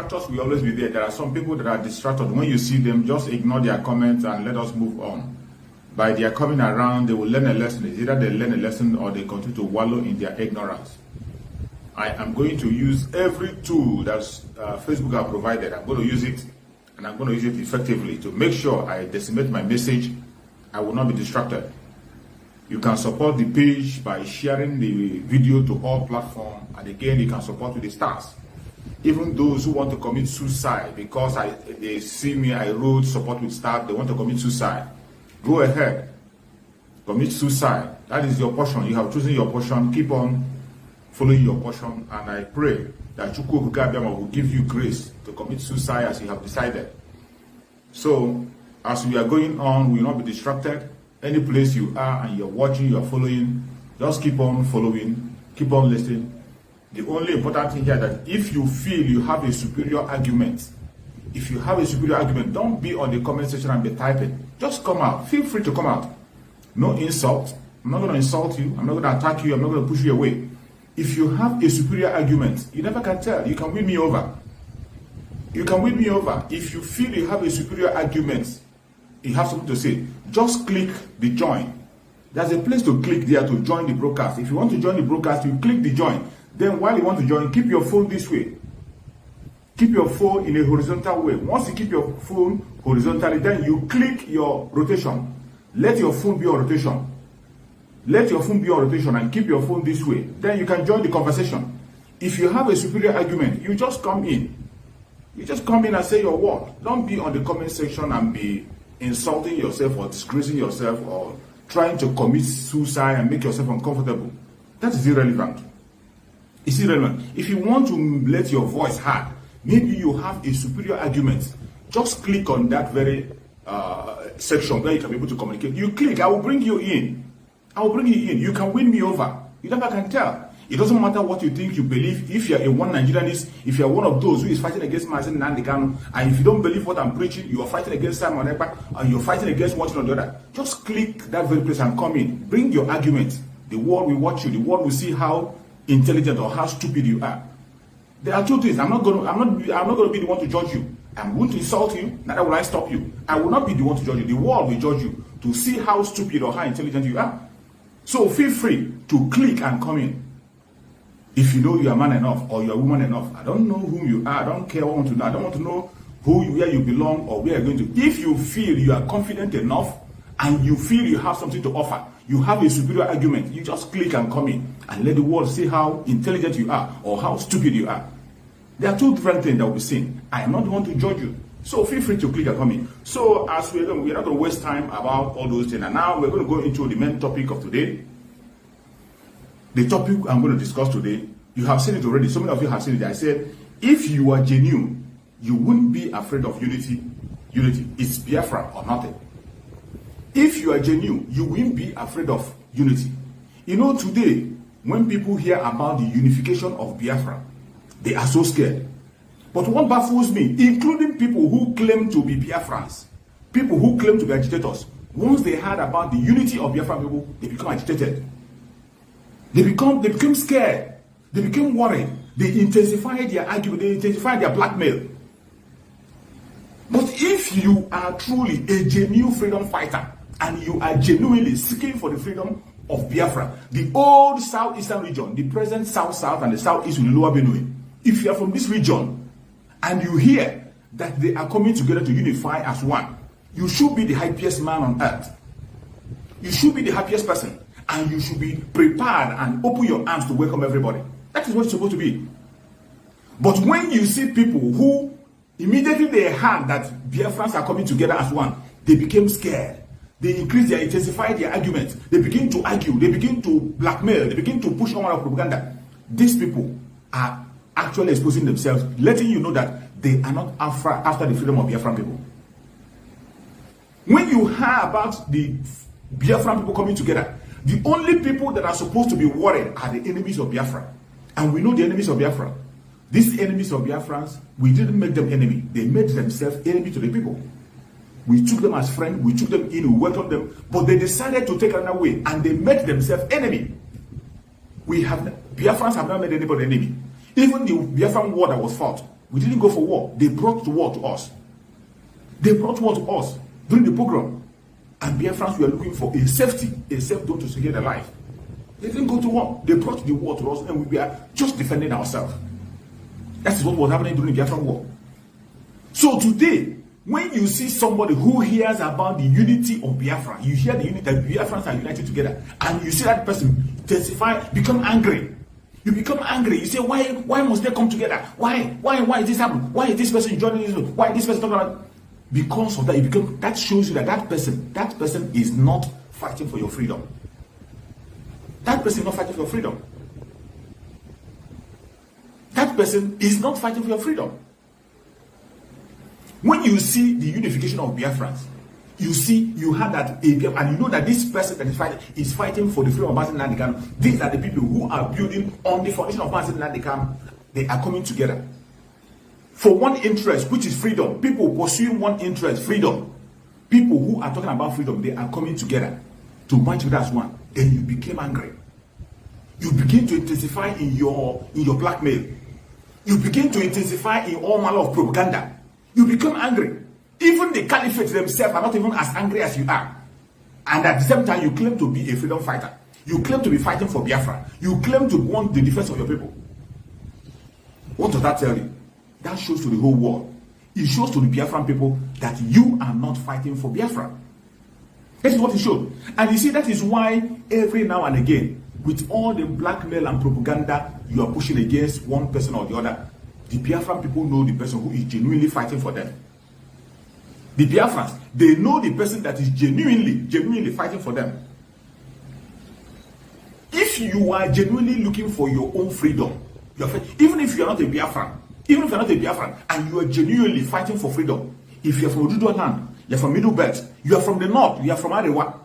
distractors will always be there. There are some people that are distracted. When you see them, just ignore their comments and let us move on. By their coming around, they will learn a lesson. It's either they learn a lesson or they continue to wallow in their ignorance. I am going to use every tool that Facebook have provided. I'm going to use it, and I'm going to use it effectively to make sure I disseminate my message. I will not be distracted. You can support the page by sharing the video to all platforms, and again, you can support with the stars. Even those who want to commit suicide because they see me, I wrote support with stars, they want to commit suicide. Go ahead, commit suicide. That is your portion. You have chosen your portion. Keep on following your portion, and I pray that Chukwu will give you grace to commit suicide as you have decided. So, as we are going on, we will not be distracted. Any place you are and you're watching, you're following, just keep on following, keep on listening. The only important thing here that if you feel you have a superior argument, don't be on the comment section and be typing. Just come out. Feel free to come out. No insult. I'm not going to insult you. I'm not going to attack you. I'm not going to push you away. If you have a superior argument, you never can tell. You can win me over. You can win me over. If you feel you have a superior argument, you have something to say, just click the join. There's a place to click there to join the broadcast. If you want to join the broadcast, you click the join. Then while you want to join, keep your phone this way. Keep your phone in a horizontal way. Once you keep your phone horizontally, then you click your rotation. Let your phone be on rotation. Let your phone be on rotation and keep your phone this way. Then you can join the conversation. If you have a superior argument, you just come in. You just come in and say your word. Don't be on the comment section and be insulting yourself or disgracing yourself or trying to commit suicide and make yourself uncomfortable. That is irrelevant. It's irrelevant. If you want to let your voice heard, maybe you have a superior argument, just click on that very section where you can be able to communicate. You click, I will bring you in. I will bring you in. You can win me over. You never can tell. It doesn't matter what you think, you believe. If you're a one Nigerianist, if you're one of those who is fighting against Mazen Nandekano, and if you don't believe what I'm preaching, you are fighting against Simon Ekpa, and you're fighting against one or the other, just click that very place and come in. Bring your argument. The world will watch you. The world will see how intelligent or how stupid you are. There are two things. I'm not going to be the one to judge you. I'm going to insult you. Neither will I stop you. I will not be the one to judge you. The world will judge you to see how stupid or how intelligent you are. So feel free to click and come in. If you know you are man enough or you are woman enough, I don't know whom you are. I don't care what I want to know. I don't want to know where you belong or where you're going to. If you feel you are confident enough and you feel you have something to offer, you have a superior argument, you just click and come in and let the world see how intelligent you are or how stupid you are. There are two different things that will be seen. I am not the one to judge you. So feel free to click and come in. So as we're not going to waste time about all those things. And now we're going to go into the main topic of today. The topic I'm going to discuss today, you have seen it already. So many of you have seen it. I said, if you are genuine, you wouldn't be afraid of unity. Unity is Biafra or nothing. If you are genuine, you won't be afraid of unity. You know, today, when people hear about the unification of Biafra, they are so scared. But what baffles me, including people who claim to be Biafrans, people who claim to be agitators, once they heard about the unity of Biafran people, they become agitated. They became scared. They became worried. They intensified their argument. They intensified their blackmail. But if you are truly a genuine freedom fighter and you are genuinely seeking for the freedom of Biafra, the old southeastern region, the present south-south and the southeast with the lower Benue, if you are from this region and you hear that they are coming together to unify as one, you should be the happiest man on earth. You should be the happiest person. And you should be prepared and open your arms to welcome everybody. That is what it's supposed to be. But when you see people who immediately they heard that Biafrans are coming together as one, they became scared. They intensified their arguments. They begin to argue. They begin to blackmail. They begin to push on of propaganda. These people are actually exposing themselves, letting you know that they are not after the freedom of Biafran people. When you hear about the Biafran people coming together, the only people that are supposed to be worried are the enemies of Biafra. And we know the enemies of Biafra. These enemies of Biafrans, we didn't make them enemy. They made themselves enemy to the people. We took them as friends. We took them in. We welcomed them. But they decided to take another way. And they made themselves enemy. Biafrans have not made anybody enemy. Even the Biafran war that was fought, We didn't go for war. They brought the war to us. They brought war to us during the pogrom. And Biafrans were looking for a safety, a safe zone to secure their life. They didn't go to war. They brought the war to us, and we were just defending ourselves. That's what was happening during the Biafran war. So today, when you see somebody who hears about the unity of Biafra, you hear the unity that Biafrans are united together, and you see that person testify, become angry. You become angry. You say, why must they come together? Why is this happening? Why is this person joining this? Why is this person talking about? Because of that, that shows you that that person is not fighting for your freedom. That person is not fighting for your freedom. That person is not fighting for your freedom. When you see the unification of Biafrans, you have that, and you know that this person that is fighting for the freedom of Mazi Nnamdi Kanu. These are the people who are building on the foundation of Mazi Nnamdi Kanu. They are coming together for one interest, which is freedom. People pursuing one interest, freedom. People who are talking about freedom, they are coming together to march with us one. Then you became angry. You begin to intensify in your blackmail. You begin to intensify in all manner of propaganda. You become angry. Even the caliphate themselves are not even as angry as you are. And at the same time, you claim to be a freedom fighter. You claim to be fighting for Biafra. You claim to want the defense of your people. What does that tell you? That shows to the whole world. It shows to the Biafran people that you are not fighting for Biafra. That is what it showed. And you see, that is why every now and again, with all the blackmail and propaganda you are pushing against one person or the other, the Biafran people know the person who is genuinely fighting for them. The Biafrans, they know the person that is genuinely fighting for them. If you are genuinely looking for your own freedom, even if you are not a Biafran, and you are genuinely fighting for freedom, if you are from Oduduwa land, you are from Middle Belt, you are from the north, you are from Arewa,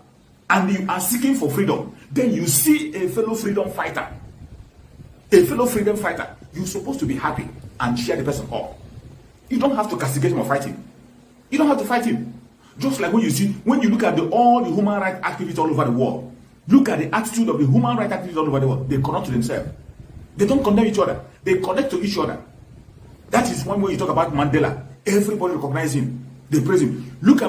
and you are seeking for freedom, then you see a fellow freedom fighter, you're supposed to be happy and cheer the person up. You don't have to castigate him or fight him. You don't have to fight him. Just like when you look at all the human rights activists all over the world, look at the attitude of the human rights activists all over the world. They connect to themselves. They don't condemn each other. They connect to each other. That is one way you talk about Mandela. Everybody recognizes him. They praise him. Talk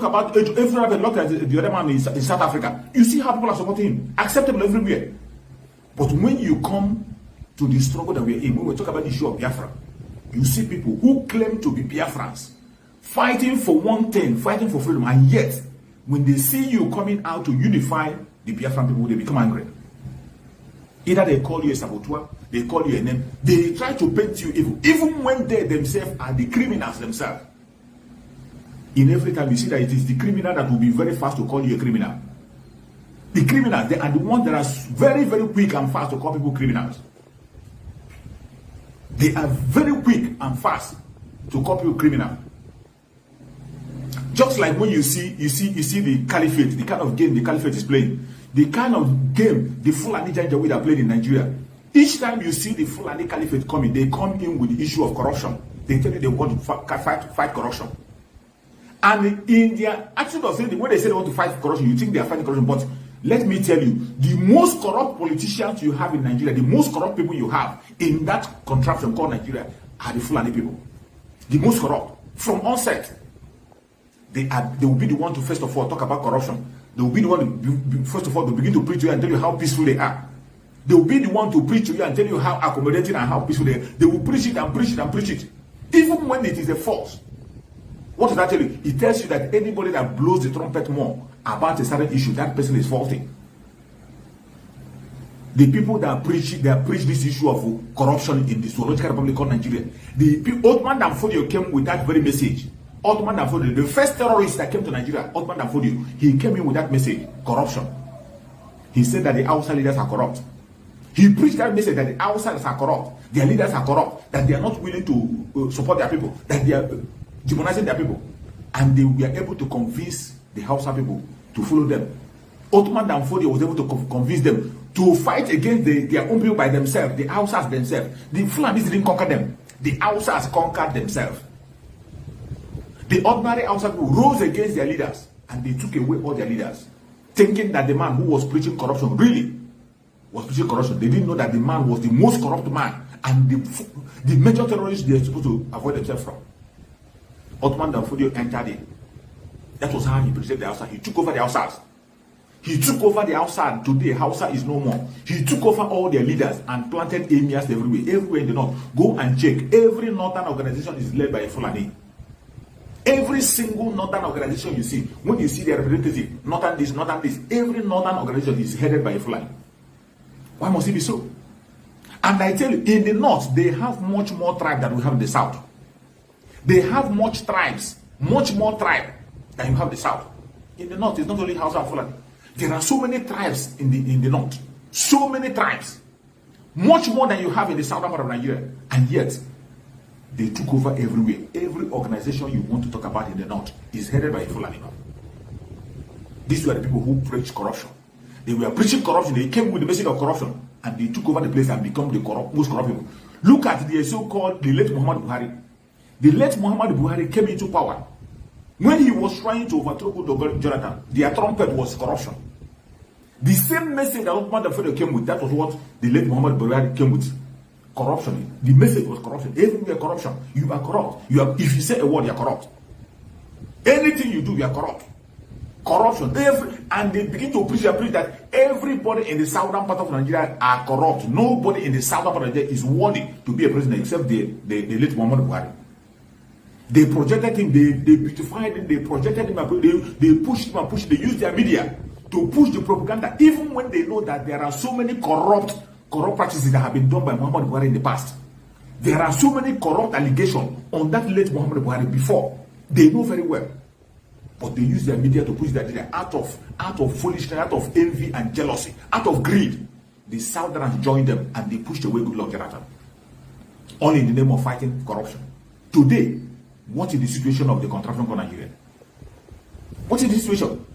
about every look at the other man in South Africa. You see how people are supporting him. Acceptable everywhere. But when you come to the struggle that we are in, when we talk about the issue of Biafra, you see people who claim to be Biafrans fighting for one thing, fighting for freedom, and yet when they see you coming out to unify the Biafran people, they become angry. Either they call you a saboteur, they call you a name, they try to paint you evil, even when they themselves are the criminals themselves. In every time you see that it is the criminal that will be very fast to call you a criminal. The criminals, they are the ones that are very, very quick and fast to call people criminals. They are very quick and fast to call people criminal. Just like when you see the caliphate, the kind of game the caliphate is playing, the kind of game the Fulani Janjaweed are playing in Nigeria. Each time you see the Fulani caliphate coming, they come in with the issue of corruption. They tell you they want to fight corruption. And in their attitude of saying, when they say they want to fight corruption, you think they are fighting corruption. But let me tell you, the most corrupt politicians you have in Nigeria, the most corrupt people you have in that contraption called Nigeria are the Fulani people. The most corrupt. From onset. They will be the one to first of all talk about corruption. They will be the one first of all to begin to preach to you and tell you how peaceful they are. They will be the one to preach to you and tell you how accommodating and how peaceful they are. They will preach it and preach it and preach it. Even when it is a false. What does that tell you? It tells you that anybody that blows the trumpet more about a certain issue, that person is faulty. The people that preach this issue of corruption in the zoological republic called Nigeria, the Ottoman Danfodio came with that very message. Ottoman Danfodio, the first terrorist that came to Nigeria, Ottoman Danfodio, he came in with that message, corruption. He said that the outside leaders are corrupt. He preached that message that the outsiders are corrupt, their leaders are corrupt, that they are not willing to support their people, that they are demonizing their people. And they were able to convince the Hausa people to follow them. Ottoman Danfodio was able to convince them to fight against their own people by themselves, the Hausas themselves. The Fulanis didn't conquer them. The Hausas conquered themselves. The ordinary Hausa people rose against their leaders and they took away all their leaders, thinking that the man who was preaching corruption really was preaching corruption. They didn't know that the man was the most corrupt man and the major terrorists they are supposed to avoid themselves from. Ottoman Danfodio entered in. That was how he presented the Hausa. He took over the Hausas. He took over the Hausa. Today, Hausa is no more. He took over all their leaders and planted emirs everywhere in the north. Go and check. Every northern organization is led by a Fulani. Every single northern organization you see, when you see their representative, northern this, every northern organization is headed by a Fulani. Why must it be so? And I tell you, in the north, they have much more tribe than we have in the south. They have much more tribe than you have in the south. In the north, it's not only Hausa and Fulani. There are so many tribes in the north. So many tribes. Much more than you have in the southern part of Nigeria. And yet, they took over everywhere. Every organization you want to talk about in the north is headed by a Fulani man. These were the people who preached corruption. They were preaching corruption. They came with the message of corruption. And they took over the place and become the most corrupt people. Look at the so-called, the late Muhammad Buhari. The late Muhammad Buhari came into power. When he was trying to overthrow Jonathan, their trumpet was corruption. The same message that Ottoman Danfodio came with, that was what the late Muhammad Buhari came with. Corruption. The message was corruption. Everywhere corruption. You are corrupt. If you say a word, you are corrupt. Anything you do, you are corrupt. Corruption. And they begin to preach that everybody in the southern part of Nigeria are corrupt. Nobody in the southern part of Nigeria is worthy to be a president except the late Muhammad Buhari. They projected him, they beautified him, they projected him, they pushed him and pushed him. They used their media to push the propaganda, even when they know that there are so many corrupt practices that have been done by Muhammad Buhari in the past. There are so many corrupt allegations on that late Muhammad Buhari before. They know very well. But they use their media to push their agenda out of foolishness, out of envy and jealousy, out of greed. The Southerners joined them and they pushed away Goodluck Jonathan. All in the name of fighting corruption. Today, what is the situation of the contraption for Nigeria? What is the situation?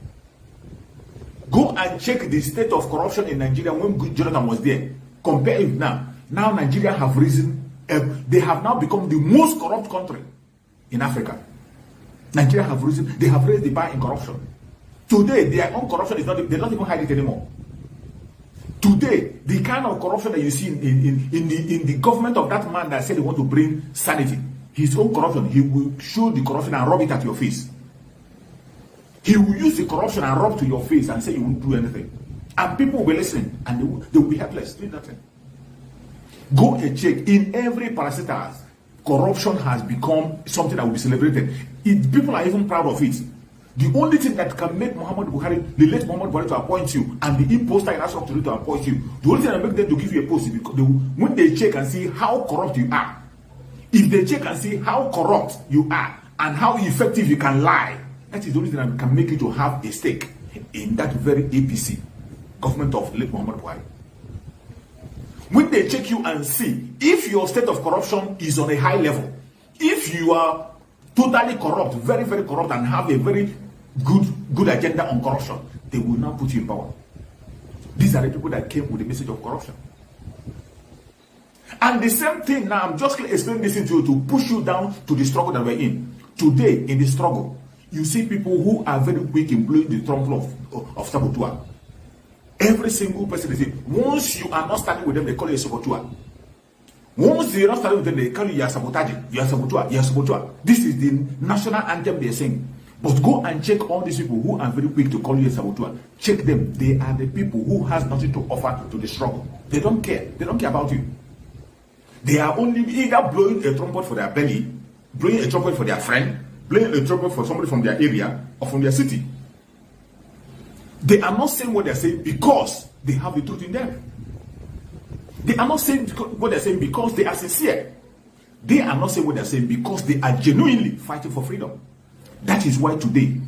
Go and check the state of corruption in Nigeria when Jonathan was there. Compare it now. Now Nigeria have risen. They have now become the most corrupt country in Africa. Nigeria have risen. They have raised the bar in corruption. Today, their own corruption is not. They don't even hide it anymore. Today, the kind of corruption that you see in the government of that man that said he want to bring sanity, his own corruption, he will show the corruption and rub it at your face. He will use the corruption and rub to your face and say you won't do anything. And people will be listening and they will be helpless, doing nothing. Go and check. In every parastatal, corruption has become something that will be celebrated. People are even proud of it. The only thing that can make Muhammad Buhari, the late Muhammad Buhari, to appoint you, and the imposter in Asok to appoint you, the only thing that make them to give you a post is because when they check and see how corrupt you are, if they check and see how corrupt you are and how effective you can lie, that is the only thing that can make you to have a stake in that very APC, government of late Muhammad Buhari. When they check you and see if your state of corruption is on a high level, if you are totally corrupt, very, very corrupt, and have a very good agenda on corruption, they will now put you in power. These are the people that came with the message of corruption. And the same thing now, I'm just explaining this to you to push you down to the struggle that we're in. Today, in the struggle, you see people who are very quick in blowing the trumpet of saboteur. Every single person they say, once you are not standing with them, they call you a saboteur. Once they are not standing with them, they call you a sabotaging, you are saboteur, you are saboteur. This is the national anthem they are saying. But go and check all these people who are very quick to call you a saboteur. Check them. They are the people who has nothing to offer to the struggle. They don't care. They don't care about you. They are only either blowing a trumpet for their belly, blowing a trumpet for their friend, blowing a trumpet for somebody from their area or from their city. They are not saying what they are saying because they have the truth in them. They are not saying what they are saying because they are sincere. They are not saying what they are saying because they are genuinely fighting for freedom. That is why today,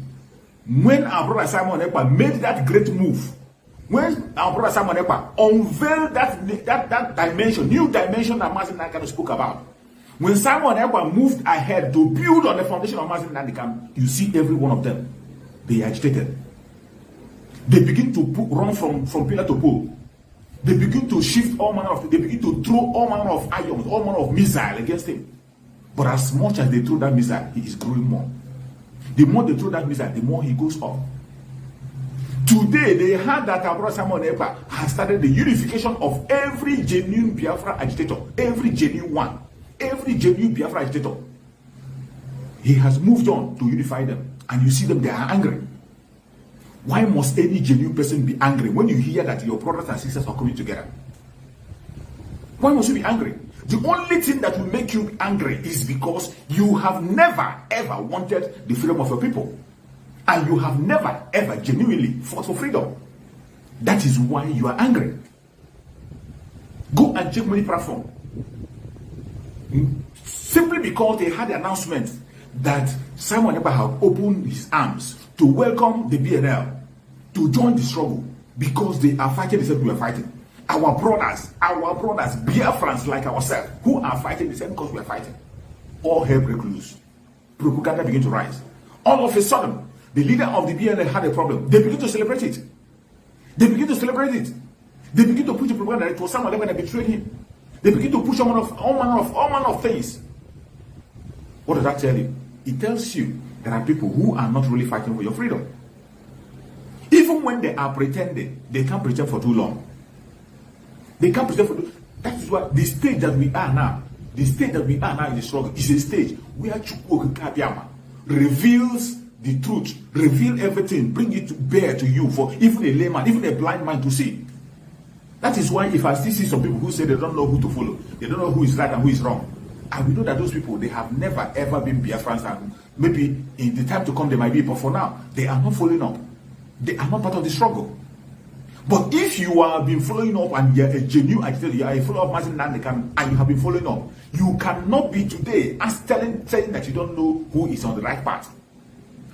when our brother Simon Ekpa made that great move, when our brother Simon Ekpa unveiled that dimension, new dimension that Mazin Nankano spoke about, when Simon Ekpa moved ahead to build on the foundation of Mazin Nankano, you see every one of them, they agitated. They begin to run from pillar to pole. They begin to shift all manner of, they begin to throw all manner of irons, all manner of missiles against him. But as much as they throw that missile, he is growing more. The more they throw that missile, the more he goes up. Today, they heard that our brother Simon Ekpa has started the unification of every genuine Biafra agitator, every genuine one, every genuine Biafra agitator. He has moved on to unify them, and you see them, they are angry. Why must any genuine person be angry when you hear that your brothers and sisters are coming together? Why must you be angry? The only thing that will make you angry is because you have never ever wanted the freedom of your people. And you have never ever genuinely fought for freedom. That is why you are angry. Go and check many platforms. Simply because they had the announcement that Simon Ekpa had opened his arms to welcome the BNL to join the struggle because they are fighting the same we are fighting. Our brothers, Biafrans like ourselves, who are fighting the same cause we are fighting. All hell break loose. Propaganda begin to rise. All of a sudden, the leader of the BNL had a problem. They begin to celebrate it. They begin to celebrate it. They begin to push the propaganda that it was someone that betrayed him. They begin to push all manner of things. What does that tell you? It tells you there are people who are not really fighting for your freedom. Even when they are pretending, they can't pretend for too long. They can't pretend for too long. That is why the stage that we are now, in the struggle, is a stage where Chukwu Kabiama reveals the truth, reveal everything, bring it to bear to you for even a layman, even a blind man to see. That is why if I still see some people who say they don't know who to follow, they don't know who is right and who is wrong, and we know that those people, they have never ever been Biafrans, and maybe in the time to come they might be, but for now, they are not following up. They are not part of the struggle. But if you have been following up and you are a genuine agitator, you are a follower of Martin Nandekan, and you have been following up, you cannot be today as saying that you don't know who is on the right path.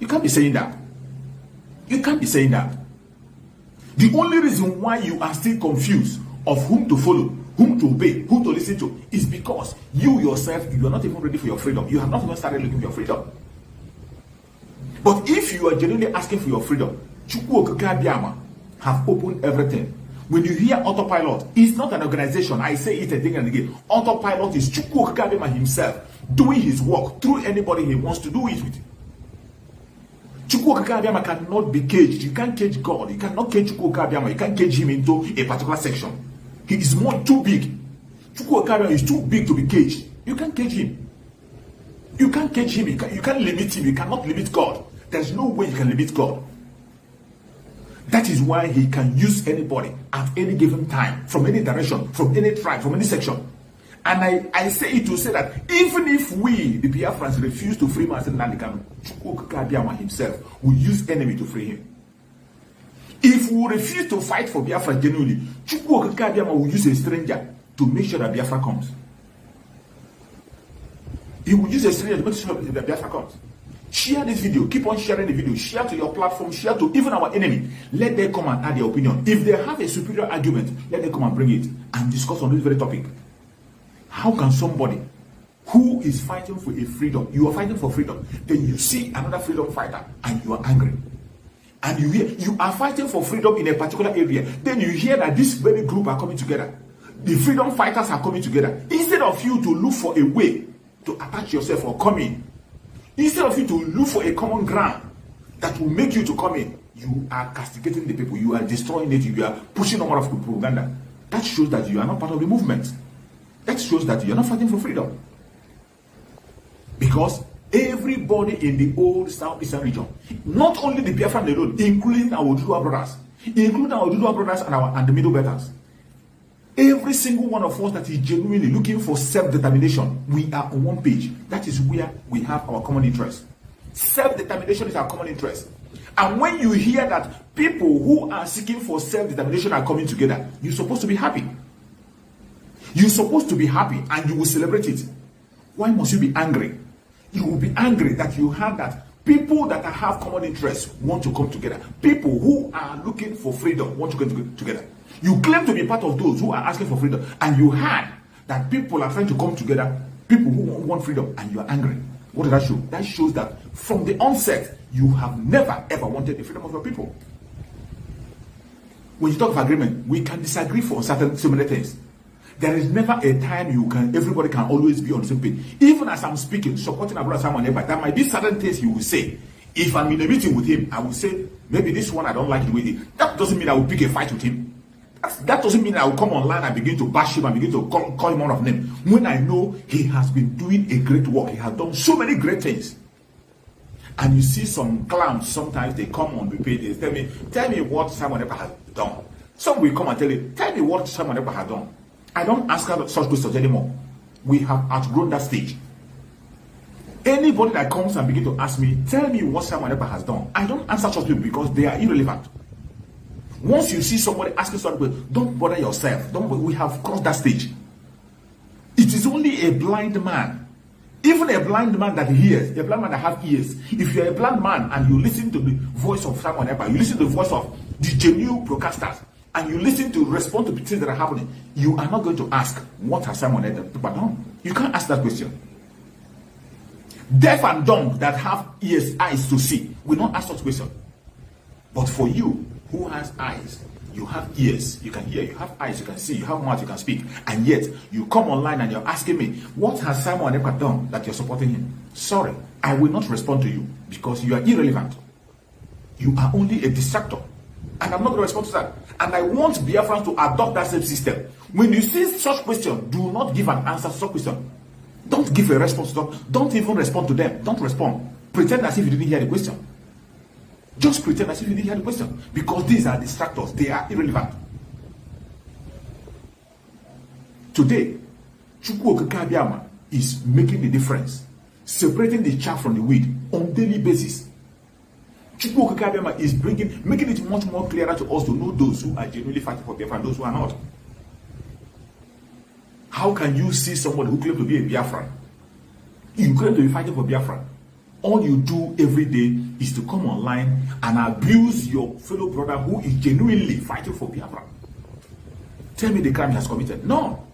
You can't be saying that. You can't be saying that. The only reason why you are still confused of whom to follow, whom to obey, who to listen to, is because you yourself, you are not even ready for your freedom. You have not even started looking for your freedom. But if you are genuinely asking for your freedom, Chukwu Okike have opened everything. When you hear autopilot, it's not an organization. I say it again and again. Autopilot is Chukwu Okike himself doing his work through anybody he wants to do it with. Chukwu Okike cannot be caged. You can't cage God. You cannot cage Chukwu Okike. You can't cage him into a particular section. He is too big. Chukwu Okike is too big to be caged. You can't cage him. You can't cage him. You can't limit him. You cannot limit God. There's no way you can limit God. That is why he can use anybody at any given time, from any direction, from any tribe, from any section. And I say it to say that even if we, the Biafrans, refuse to free Martin Nandekan, Chukwu Okike himself will use enemy to free him. If we refuse to fight for Biafra genuinely, Chukwu Okike will use a stranger to make sure that Biafra comes. He will use a stranger to make sure that Biafra comes. Share this video. Keep on sharing the video. Share to your platform. Share to even our enemy. Let them come and add their opinion. If they have a superior argument, let them come and bring it and discuss on this very topic. How can somebody who is fighting for a freedom, you are fighting for freedom, then you see another freedom fighter and you are angry? And you hear you are fighting for freedom in a particular area, then you hear that this very group are coming together. The freedom fighters are coming together. Instead of you to look for a way to attach yourself or come in, instead of you to look for a common ground that will make you to come in, you are castigating the people, you are destroying it, you are pushing a lot of propaganda. That shows that you are not part of the movement. That shows that you are not fighting for freedom. Because everybody in the old Southeastern region, not only the Biafran alone, including our Oduduwa brothers, and the Middle Belters, every single one of us that is genuinely looking for self-determination, we are on one page. That is where we have our common interest. Self-determination is our common interest. And when you hear that people who are seeking for self-determination are coming together, you're supposed to be happy. You're supposed to be happy and you will celebrate it. Why must you be angry? You will be angry that you have that people that have common interests want to come together. People who are looking for freedom want to come together. You claim to be part of those who are asking for freedom, and you heard that people are trying to come together, people who want freedom, and you are angry. What does that show? That shows that from the onset, you have never ever wanted the freedom of your people. When you talk of agreement, we can disagree for certain similar things. There is never a time everybody can always be on the same page. Even as I'm speaking, supporting Abraham Simon Ekpa, there might be certain things you will say. If I'm in a meeting with him, I will say, maybe this one I don't like the way he. That doesn't mean I will pick a fight with him. That doesn't mean I will come online and begin to bash him and begin to call him out of name. When I know he has been doing a great work, he has done so many great things. And you see some clowns, sometimes they come on the page, they tell me what Simon Ekpa has done. Some will come and tell me what Simon Ekpa has done. I don't ask her such questions anymore. We have outgrown that stage. Anybody that comes and begin to ask me, tell me what Simon Ekpa has done, I don't answer such people because they are irrelevant. Once you see somebody asking something, don't bother yourself. We have crossed that stage. It is only a blind man, even a blind man that hears, a blind man that has ears. If you're a blind man and you listen to the voice of Simon Ekpa, you listen to the voice of the genuine broadcasters, and you listen to respond to things that are happening, you are not going to ask, what has Simon Ekpa done? You can't ask that question. Deaf and dumb that have ears, eyes to see, will not ask such question. But for you, who has eyes, you have ears, you can hear, you have eyes, you can see, you have mouth, you can speak, and yet you come online and you're asking me, what has Simon Ekpa done that you're supporting him? Sorry, I will not respond to you because you are irrelevant. You are only a distractor, and I'm not going to respond to that. And I want Biafrans to adopt that same system. When you see such question, do not give an answer to such question. Don't give a response to them. Don't even respond to them. Don't respond. Pretend as if you didn't hear the question. Just pretend as if you didn't hear the question. Because these are distractors. They are irrelevant. Today, Chukwu Okike Abiyama is making the difference. Separating the chaff from the weed on daily basis. Chukwu Okike Abiyama is making it much more clearer to us to know those who are genuinely fighting for Biafra and those who are not. How can you see somebody who claims to be a Biafran? You claim to be fighting for Biafra. All you do every day is to come online and abuse your fellow brother who is genuinely fighting for Biafra. Tell me the crime he has committed. No.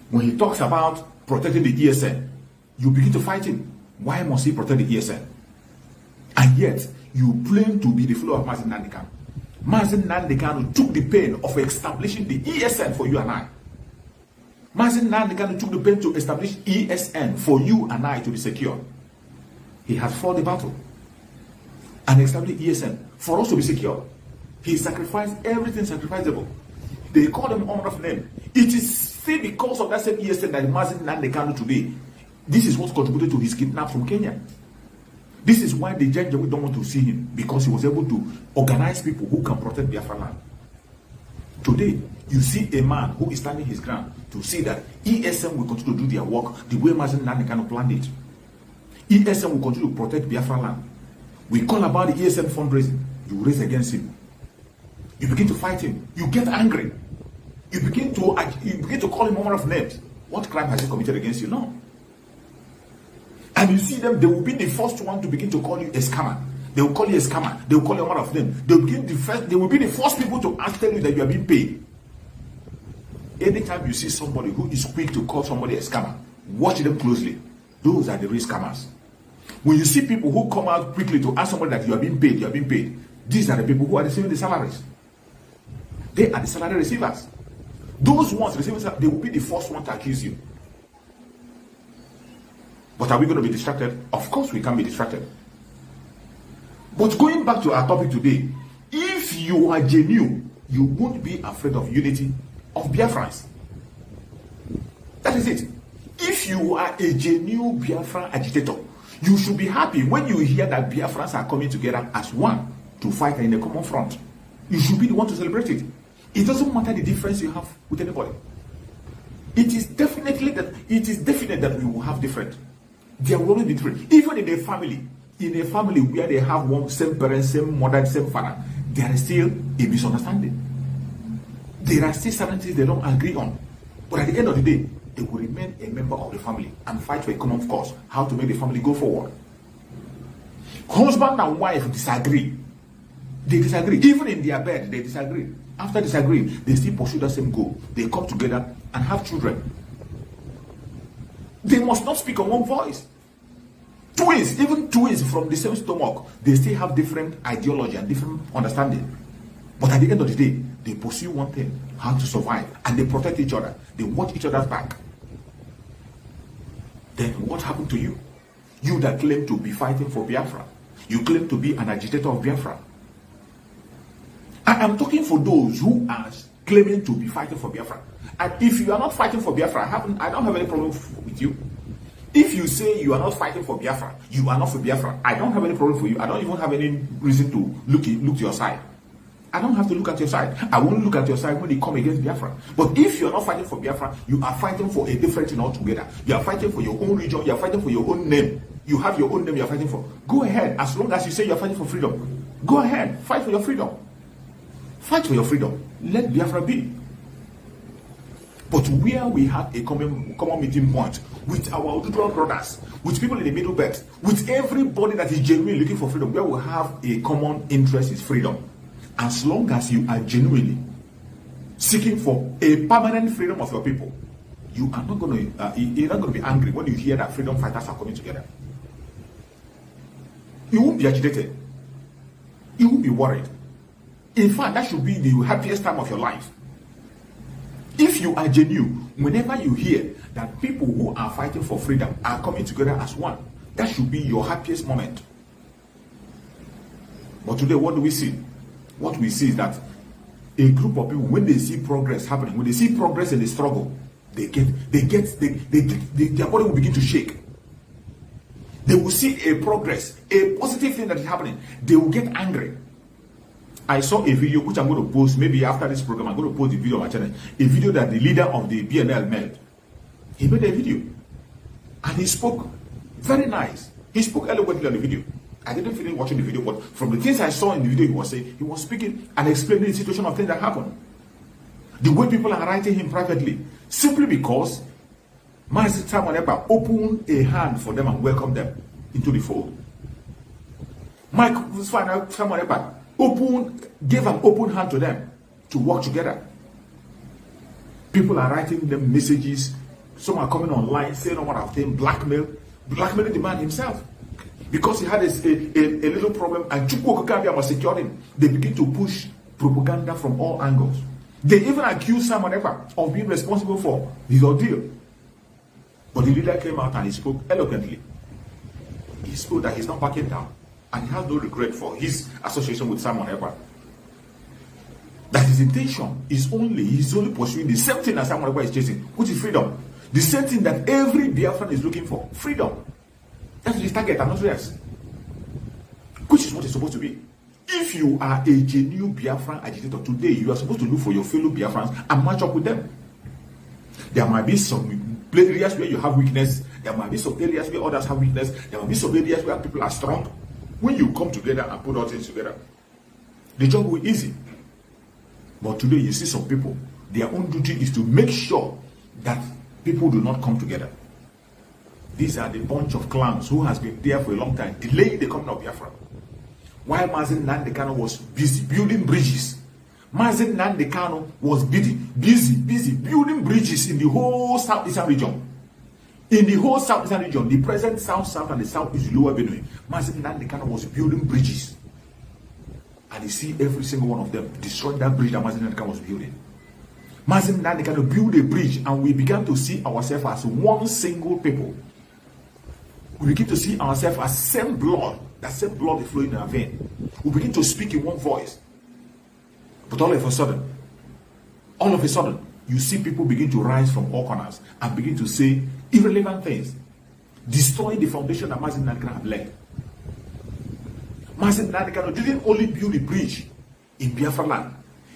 When he talks about protecting the ESN, you begin to fight him. Why must he protect the ESN? And yet, you claim to be the follower of Mazi Nnamdi Kanu. Mazi Nnamdi Kanu took the pain of establishing the ESN for you and I. Mazi Nnamdi Kanu took the pain to establish ESN for you and I to be secure. He has fought the battle and established ESN for us to be secure. He sacrificed everything sacrificable. They call him honor of name. It is still because of that same ESN that Mazi Nnamdi Kanu today. This is what contributed to his kidnap from Kenya. This is why the judge don't want to see him, because he was able to organize people who can protect Biafra land. Today, you see a man who is standing his ground to see that ESN will continue to do their work the way Mazi Nnamdi Kanu planned it. ESN will continue to protect Biafra land. We call about the ESN fundraising. You raise against him. You begin to fight him. You get angry. You begin to call him all of names. What crime has he committed against you? No. And you see them, they will be the first one to begin to call you a scammer. They will call you a scammer. They will call you one of them. They will be the first people to tell you that you are being paid. Anytime you see somebody who is quick to call somebody a scammer, watch them closely. Those are the real scammers. When you see people who come out quickly to ask somebody that you are being paid, these are the people who are receiving the salaries. They are the salary receivers. Those ones receiving salaries, they will be the first one to accuse you. But are we going to be distracted? Of course we can be distracted. But going back to our topic today, if you are genuine, you won't be afraid of unity of Biafrans. That is it. If you are a genuine Biafran agitator, you should be happy when you hear that Biafrans are coming together as one to fight in a common front. You should be the one to celebrate it. It doesn't matter the difference you have with anybody. It is definite that we will have different. There will always be different. Even in a family where they have one same parents, same mother, same father, there is still a misunderstanding. There are still certain things they don't agree on. But at the end of the day, they will remain a member of the family and fight for a common cause, how to make the family go forward. Husband and wife disagree. They disagree. Even in their bed, they disagree. After disagreeing, they still pursue the same goal. They come together and have children. They must not speak on one voice. Twins, even twins from the same stomach, they still have different ideology and different understanding. But at the end of the day, they pursue one thing, how to survive, and they protect each other. They watch each other's back. Then what happened to you? You that claim to be fighting for Biafra. You claim to be an agitator of Biafra. I am talking for those who are claiming to be fighting for Biafra. And if you are not fighting for Biafra, I don't have any problem with you. If you say you are not fighting for Biafra, you are not for Biafra, I don't have any problem for you. I don't even have any reason to look to your side. I don't have to look at your side. I won't look at your side when they come against Biafra. But if you are not fighting for Biafra, you are fighting for a different thing altogether. You are fighting for your own region. You are fighting for your own name. You have your own name you are fighting for. Go ahead. As long as you say you are fighting for freedom, go ahead. Fight for your freedom. Fight for your freedom. Let Biafra be. But where we have a common meeting point with our Oduduwa brothers, with people in the Middle Belt, with everybody that is genuinely looking for freedom, where we have a common interest is freedom. As long as you are genuinely seeking for a permanent freedom of your people, you are not going to you're not going to be angry when you hear that freedom fighters are coming together. You won't be agitated. You won't be worried. In fact, that should be the happiest time of your life. If you are genuine, whenever you hear that people who are fighting for freedom are coming together as one, that should be your happiest moment. But today, what do we see? What we see is that a group of people, when they see progress happening, when they see progress in the struggle, their body will begin to shake. They will see a progress, a positive thing that is happening. They will get angry. I saw a video which I'm going to post, maybe after this program, I'm going to post the video on my channel. A video that the leader of the BNL made. He made a video. And he spoke very nice. He spoke eloquently on the video. I didn't finish watching the video, but from the things I saw in the video, he was saying, he was speaking and explaining the situation of things that happened. The way people are writing him privately, simply because Mazi Tamaneba opened a hand for them and welcomed them into the fold. Mike Tamaneba gave an open hand to them to work together. People are writing them messages. Some are coming online saying what I've done, blackmailing the man himself. Because he had a little problem and Chukwu Okakabia was securing, they begin to push propaganda from all angles. They even accused Simon Ekpa of being responsible for his ordeal. But the leader came out and he spoke eloquently. He spoke that he's not backing down. And he has no regret for his association with Simon Ekpa. That his intention is he's only pursuing the same thing that Simon Ekpa is chasing, which is freedom. The same thing that every Biafran is looking for, freedom. That's his target and nothing else. Which is what it's supposed to be. If you are a genuine Biafran agitator today, you are supposed to look for your fellow Biafrans and match up with them. There might be some areas where you have weakness. There might be some areas where others have weakness. There might be some areas where people are strong. When you come together and put all things together, the job will be easy. But today you see some people, their own duty is to make sure that people do not come together. These are the bunch of clowns who has been there for a long time, delaying the coming of Biafra. While Mazi Nnamdi Kanu was busy building bridges, Mazi Nnamdi Kanu was busy building bridges in the whole southeastern region. In the whole southeastern region, the present south and the southeast lower Benue, Mazi Nnamdi Kanu was building bridges. And you see every single one of them destroying that bridge that Mazi Nnamdi Kanu was building. Mazi Nnamdi Kanu built a bridge and we began to see ourselves as one single people. We begin to see ourselves as same blood. That same blood is flowing in our vein. We begin to speak in one voice. But all of a sudden, you see people begin to rise from all corners and begin to say irrelevant things, destroying the foundation that Mazi Nnamdi Kanu had laid. Mazi Nnamdi Kanu didn't only build a bridge in Biafra land.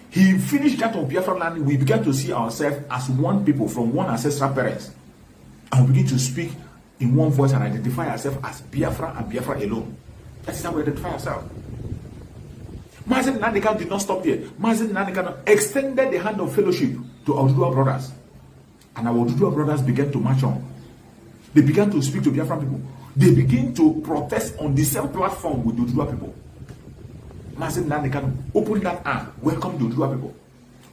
He finished that on Biafra land. We began to see ourselves as one people from one ancestral parents. And we begin to speak in one voice and identify ourselves as Biafra and Biafra alone. That is how we identify ourselves. Mazi Nnamdi Kanu did not stop there. Mazi Nnamdi Kanu extended the hand of fellowship to our Oduduwa brothers. And our Oduduwa brothers began to march on. They began to speak to Biafran people. They began to protest on the same platform with the Oduduwa people. Mazi Nnamdi Kanu opened that arm, welcomed the Oduduwa people.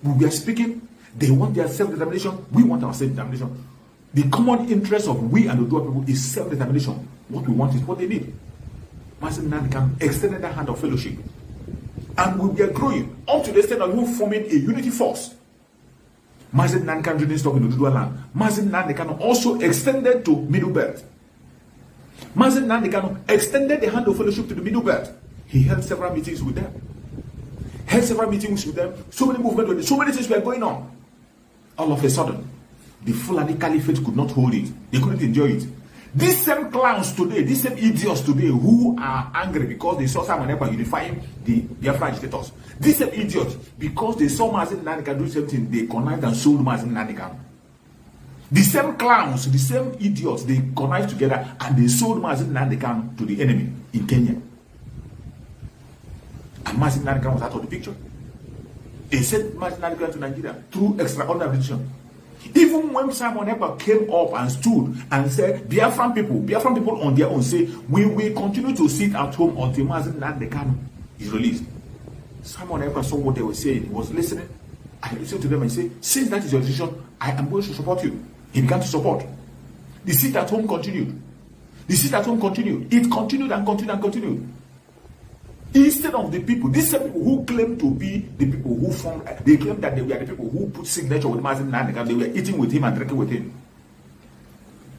We were speaking, they want their self-determination, we want our self-determination. The common interest of we and the Oduduwa people is self-determination. What we want is what they need. Mazi Nnamdi Kanu extended that hand of fellowship. And we were growing up to the extent of even forming a unity force. Mazi Nnamdi Kanu didn't stop in the Oduduwa land. Mazi Nnamdi Kanu also extended to Middle Belt. Mazi Nnamdi Kanu extended the hand of fellowship to the Middle Belt. He held several meetings with them. So many movements, so many things were going on. All of a sudden, the Fulani Caliphate could not hold it. They couldn't enjoy it. These same clowns today, these same idiots today who are angry because they saw Simon Ekpa unifying the Biafra agitators. These same idiots, because they saw Mazi Nnamdi Kanu do something, they connived and sold Mazi Nnamdi Kanu. The same clowns, the same idiots, they connived together and they sold Mazi Nnamdi Kanu to the enemy in Kenya. And Mazi Nnamdi Kanu was out of the picture. They sent Mazi Nnamdi Kanu to Nigeria through extraordinary decision. Even when Simon Ekpa came up and stood and said, Biafran people on their own say, we will continue to sit at home until Mazi Nnamdi Kanu is released. Simon Ekpa saw what they were saying. He was listening. And he listened to them and said, since that is your decision, I am going to support you. He began to support. The sit at home continued. It continued and continued. Instead of the people, these are people who claim to be the people who formed, they claim that they were the people who put signature with Mazi Nnamdi Kanu, they were eating with him and drinking with him.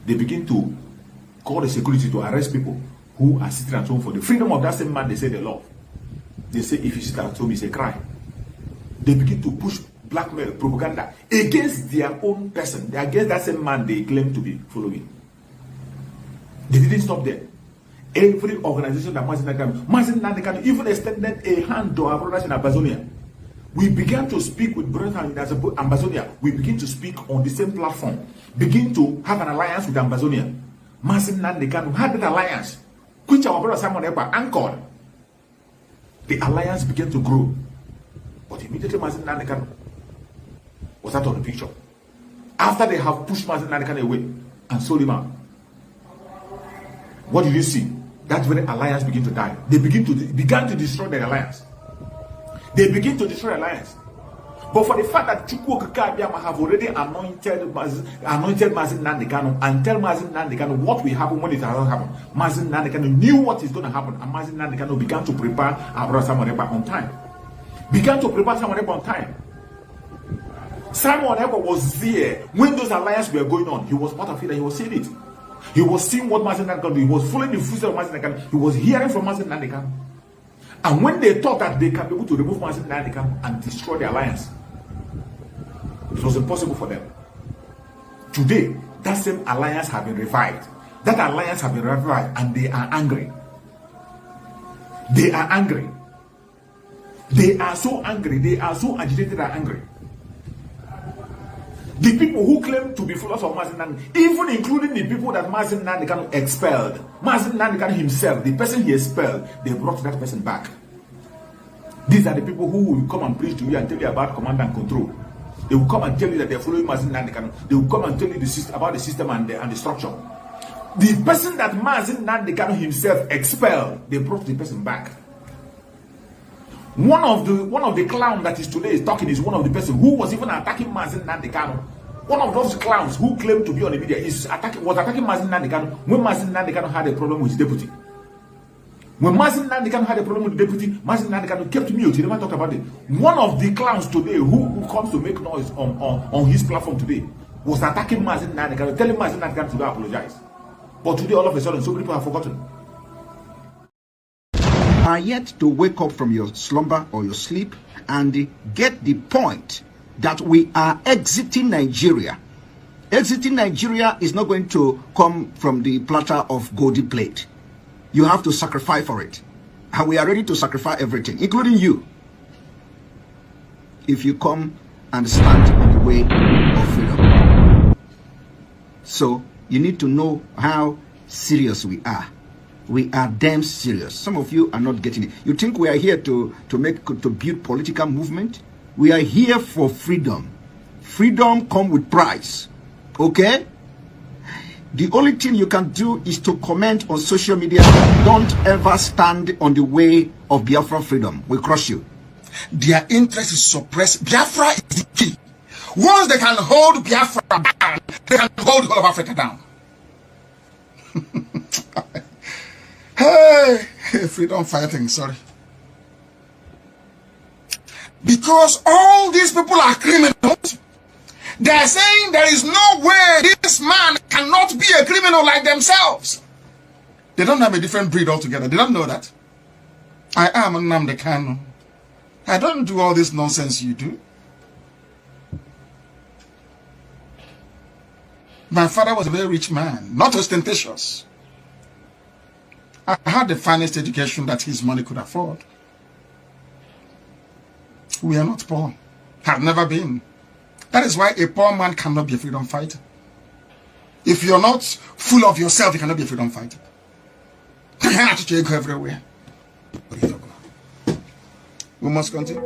They begin to call the security to arrest people who are sitting at home for the freedom of that same man they say they love. They say if you sit at home, it's a crime. They begin to push blackmail, propaganda against their own person, against that same man they claim to be following. They didn't stop there. Every organization that Mazi Nnamdi Kanu even extended a hand to our brothers in Amazonia. We began to speak with brothers in Amazonia. We begin to speak on the same platform. Begin to have an alliance with Amazonia. Mazi Nnamdi Kanu had that alliance, which our brother Simon Ekpa anchored. The alliance began to grow. But immediately Mazi Nnamdi Kanu was out of the picture. After they have pushed Mazi Nnamdi Kanu away and sold him out, what did you see? That very alliance began to die. They began to destroy the alliance. But for the fact that Chukwu Okike Abiyama have already anointed Mazi Nnamdi Kanu and tell Mazi Nnamdi Kanu what will happen when it doesn't happen, Mazi Nnamdi Kanu knew what is going to happen, and Mazi Nnamdi Kanu began to prepare our brother Simon Ekpa on time. Simon Ekpa was there when those alliances were going on. He was part of it and he was seeing it. He was seeing what Mazi Nnamdi Kanu did. He was following the footsteps of Mazi Nnamdi Kanu. He was hearing from Mazi Nnamdi Kanu. And when they thought that they can be able to remove Mazi Nnamdi Kanu and destroy the alliance, it was impossible for them. Today, that same alliance has been revived. And they are angry. They are so angry. They are so agitated and angry. The people who claim to be followers of Mazi Nnamdi, even including the people that Mazi Nnamdi Kanu expelled, Mazi Nnamdi Kanu himself, the person he expelled, they brought that person back. These are the people who will come and preach to you and tell you about command and control. They will come and tell you that they are following Mazi Nnamdi Kanu. They will come and tell you about the system and the structure. The person that Mazi Nnamdi Kanu himself expelled, they brought the person back. One of the clowns that is today talking is one of the person who was even attacking Mazi Nnamdi Kanu. One of those clowns who claimed to be on the media was attacking Mazi Nnamdi Kanu when Mazi Nnamdi Kanu had a problem with his deputy. When Mazi Nnamdi Kanu had a problem with the deputy, Mazi Nnamdi Kanu kept mute. He never talked about it. One of the clowns today who comes to make noise on his platform today was attacking Mazi Nnamdi Kanu, telling Mazi Nnamdi Kanu to apologize. But today, all of a sudden, so many people have forgotten. Are yet to wake up from your slumber or your sleep and get the point that we are exiting Nigeria. Exiting Nigeria is not going to come from the platter of golden plate. You have to sacrifice for it. And we are ready to sacrifice everything, including you, if you come and stand in the way of freedom. So you need to know how serious we are. We are damn serious. Some of you are not getting it. You think we are here to build political movement? We are here for freedom. Freedom comes with price. Okay? The only thing you can do is to comment on social media. Don't ever stand on the way of Biafra freedom. We crush you. Their interest is suppressed. Biafra is the key. Once they can hold Biafra down, they can hold the whole of Africa down. Hey, freedom fighting, sorry. Because all these people are criminals, they are saying there is no way this man cannot be a criminal like themselves. They don't have a different breed altogether. They don't know that. I am Nnamdi Kanu. I don't do all this nonsense you do. My father was a very rich man, not ostentatious. I had the finest education that his money could afford. We are not poor. Have never been. That is why a poor man cannot be a freedom fighter. If you're not full of yourself, you cannot be a freedom fighter. You have to go everywhere. We must continue.